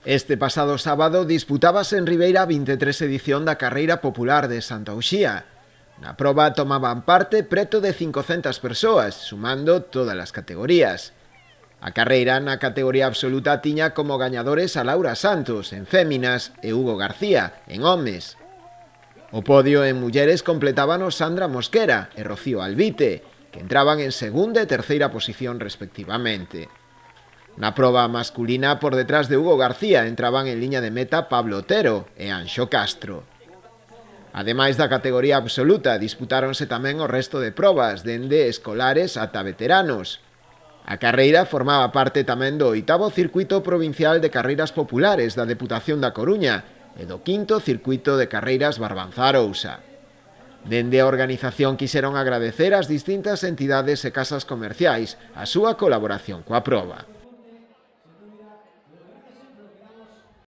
Este pasado sábado disputábase en Ribeira a 23 edición da Carreira Popular de Santa Uxía. Na proba tomaban parte preto de 500 persoas, sumando todas as categorías. A carreira na categoría absoluta tiña como gañadores a Laura Santos, en féminas, e Hugo García, en homes. O podio en mulleres completábano Sandra Mosquera e Rocío Albite, que entraban en segunda e terceira posición respectivamente. Na proba masculina, por detrás de Hugo García, entraban en liña de meta Pablo Otero e Anxo Castro. Ademais da categoría absoluta, disputáronse tamén o resto de probas, dende escolares ata veteranos. A carreira formaba parte tamén do 8º Circuito Provincial de Carreiras Populares da Deputación da Coruña e do 5º Circuito de Carreiras Barbanza-Arousa. Dende a organización quixeron agradecer ás distintas entidades e casas comerciais a súa colaboración coa proba.